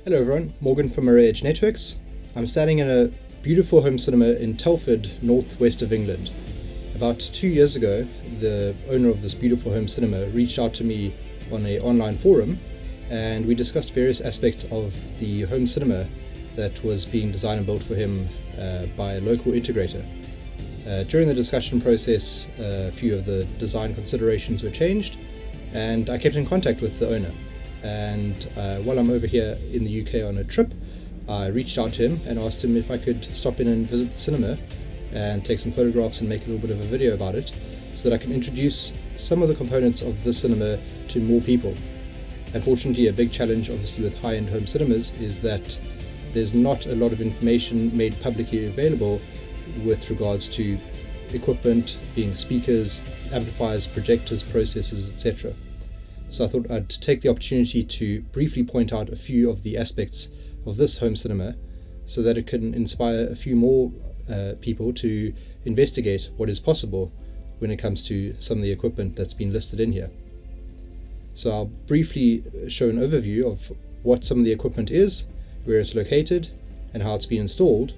Hello everyone, Morgan from Array Edge Networks. I'm standing in a beautiful home cinema in Telford, northwest of England. About 2 years ago, the owner of this beautiful home cinema reached out to me on an online forum, and we discussed various aspects of the home cinema that was being designed and built for him by a local integrator. During the discussion process, a few of the design considerations were changed, and I kept in contact with the owner. And while I'm over here in the UK on a trip, I reached out to him and asked him if I could stop in and visit the cinema and take some photographs and make a little bit of a video about it, so that I can introduce some of the components of the cinema to more people. Unfortunately, a big challenge obviously with high-end home cinemas is that there's not a lot of information made publicly available with regards to equipment, being speakers, amplifiers, projectors, processors, etc. So I thought I'd take the opportunity to briefly point out a few of the aspects of this home cinema so that it can inspire a few more people to investigate what is possible when it comes to some of the equipment that's been listed in here. So I'll briefly show an overview of what some of the equipment is, where it's located, and how it's been installed,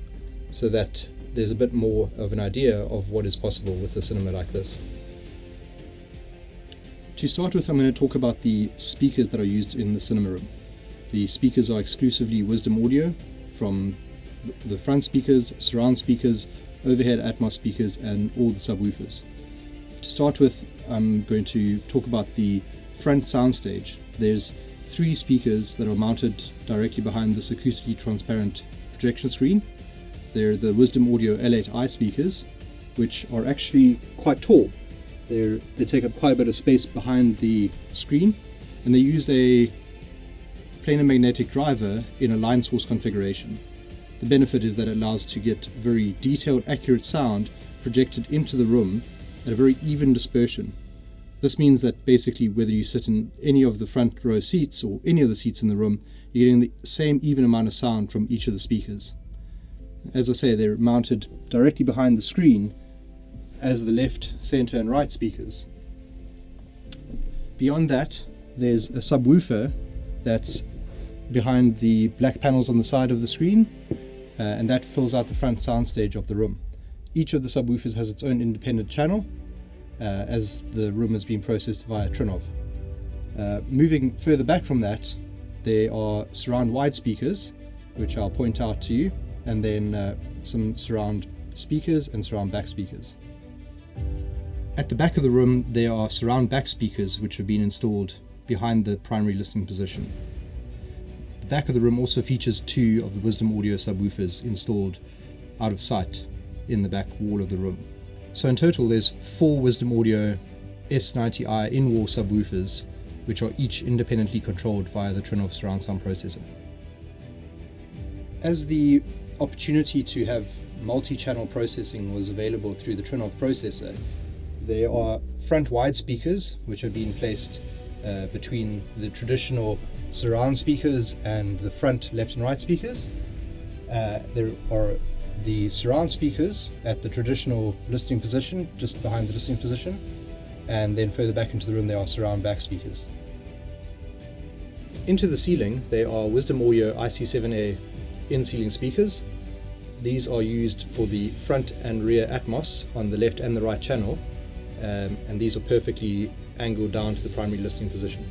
so that there's a bit more of an idea of what is possible with a cinema like this. To start with, I'm going to talk about the speakers that are used in the cinema room. The speakers are exclusively Wisdom audio, from the front speakers, surround speakers, overhead Atmos speakers, and all the subwoofers. To start with, I'm going to talk about the front soundstage. There's 3 speakers that are mounted directly behind this acoustically transparent projection screen. They're the Wisdom Audio L8i speakers, which are actually quite tall. They take up quite a bit of space behind the screen, and they use a planar magnetic driver in a line source configuration. The benefit is that it allows to get very detailed, accurate sound projected into the room at a very even dispersion. This means that basically whether you sit in any of the front row seats or any of the seats in the room, you're getting the same even amount of sound from each of the speakers. As I say, they're mounted directly behind the screen as the left, center and right speakers. Beyond that, there's a subwoofer that's behind the black panels on the side of the screen, and that fills out the front soundstage of the room. Each of the subwoofers has its own independent channel, as the room has been processed via Trinnov. Moving further back from that, there are surround wide speakers, which I'll point out to you, and then some surround speakers and surround back speakers. At the back of the room, there are surround back speakers which have been installed behind the primary listening position. The back of the room also features 2 of the Wisdom Audio subwoofers installed out of sight in the back wall of the room. So in total, there's 4 Wisdom Audio S90i in-wall subwoofers, which are each independently controlled via the Trinnov surround sound processor. As the opportunity to have multi-channel processing was available through the Trinnov processor, there are front wide speakers which have been placed between the traditional surround speakers and the front left and right speakers. There are the surround speakers at the traditional listening position, just behind the listening position, and then further back into the room there are surround back speakers. Into the ceiling there are Wisdom Audio IC7A in-ceiling speakers. These are used for the front and rear Atmos on the left and the right channel, and these are perfectly angled down to the primary listening position.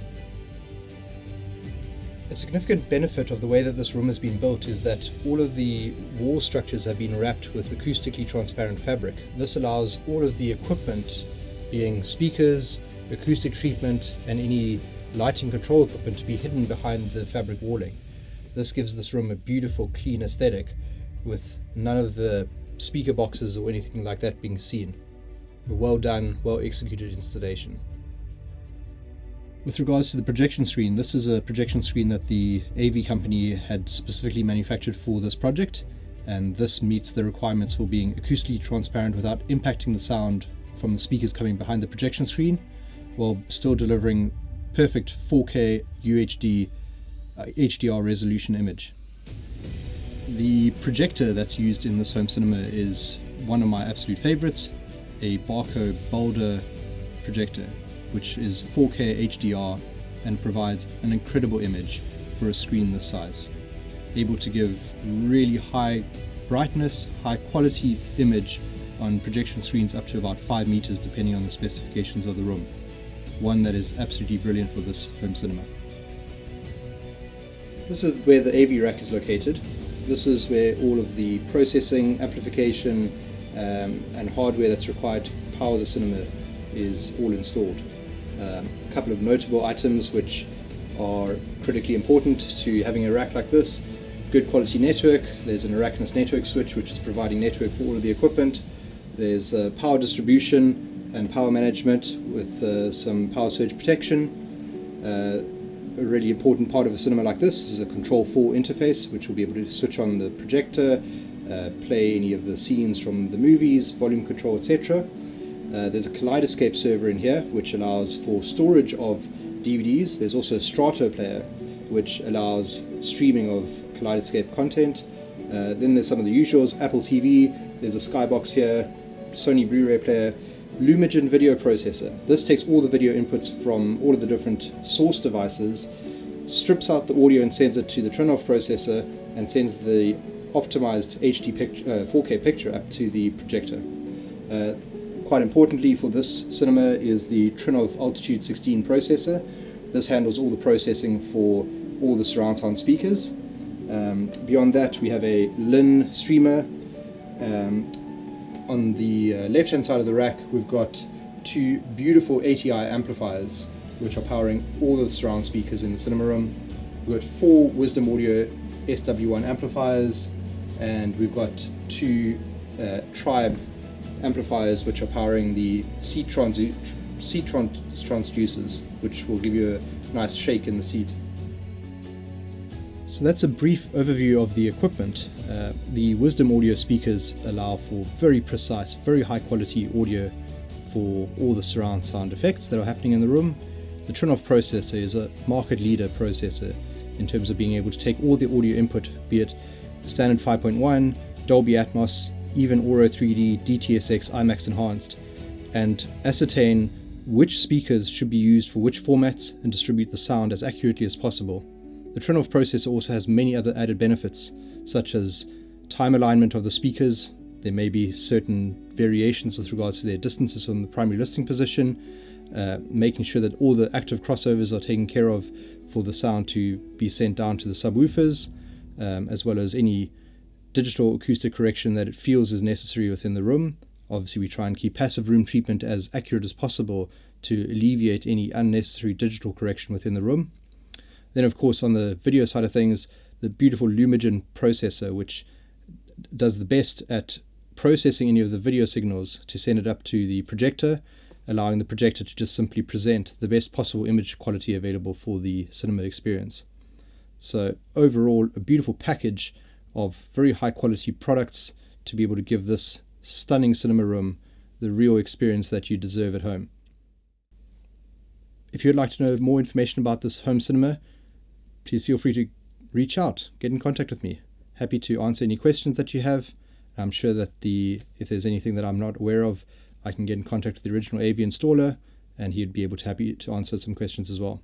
A significant benefit of the way that this room has been built is that all of the wall structures have been wrapped with acoustically transparent fabric. This allows all of the equipment, being speakers, acoustic treatment, and any lighting control equipment, to be hidden behind the fabric walling. This gives this room a beautiful, clean aesthetic, with none of the speaker boxes or anything like that being seen. A well done, well executed installation. With regards to the projection screen, this is a projection screen that the AV company had specifically manufactured for this project, and this meets the requirements for being acoustically transparent without impacting the sound from the speakers coming behind the projection screen, while still delivering perfect 4K UHD HDR resolution image. The projector that's used in this home cinema is one of my absolute favorites, a Barco Balder projector, which is 4K HDR and provides an incredible image for a screen this size. able to give really high brightness, high quality image on projection screens up to about 5 meters depending on the specifications of the room. One that is absolutely brilliant for this home cinema. This is where the AV rack is located. This is where all of the processing, amplification and hardware that's required to power the cinema is all installed. A couple of notable items which are critically important to having a rack like this: good quality network. There's an Arachnus network switch which is providing network for all of the equipment. There's power distribution and power management with some power surge protection. A really important part of a cinema like this is a Control 4 interface, which will be able to switch on the projector, play any of the scenes from the movies, volume control, etc. There's a Kaleidoscape server in here, which allows for storage of DVDs. There's also a Strato player, which allows streaming of Kaleidoscape content. Then there's some of the usuals: Apple TV, there's a Skybox here, Sony Blu-ray player, Lumigen video processor. This takes all the video inputs from all of the different source devices, strips out the audio and sends it to the Trinnov processor, and sends the optimized HD 4K picture up to the projector. Quite importantly for this cinema is the Trinnov Altitude 16 processor. This handles all the processing for all the surround sound speakers. Beyond that, we have a Lin streamer. On the left-hand side of the rack, we've got two beautiful ATI amplifiers which are powering all the surround speakers in the cinema room. We've got 4 Wisdom Audio SW1 amplifiers, and we've got 2 Tribe amplifiers which are powering the seat transducers, which will give you a nice shake in the seat. So that's a brief overview of the equipment. The Wisdom Audio speakers allow for very precise, very high quality audio for all the surround sound effects that are happening in the room. The Trinnov processor is a market leader processor in terms of being able to take all the audio input, be it standard 5.1, Dolby Atmos, even Auro 3D, DTSX, IMAX Enhanced, and ascertain which speakers should be used for which formats and distribute the sound as accurately as possible. The Trinnov processor also has many other added benefits, such as time alignment of the speakers. There may be certain variations with regards to their distances from the primary listening position, making sure that all the active crossovers are taken care of for the sound to be sent down to the subwoofers, as well as any digital acoustic correction that it feels is necessary within the room. Obviously, we try and keep passive room treatment as accurate as possible to alleviate any unnecessary digital correction within the room. Then, of course, on the video side of things, the beautiful Lumigen processor, which does the best at processing any of the video signals to send it up to the projector, allowing the projector to just simply present the best possible image quality available for the cinema experience. So overall, a beautiful package of very high quality products to be able to give this stunning cinema room the real experience that you deserve at home. If you'd like to know more information about this home cinema, please feel free to reach out, get in contact with me. Happy to answer any questions that you have. I'm sure that if there's anything that I'm not aware of, I can get in contact with the original AV installer, and he'd be able to happy to answer some questions as well.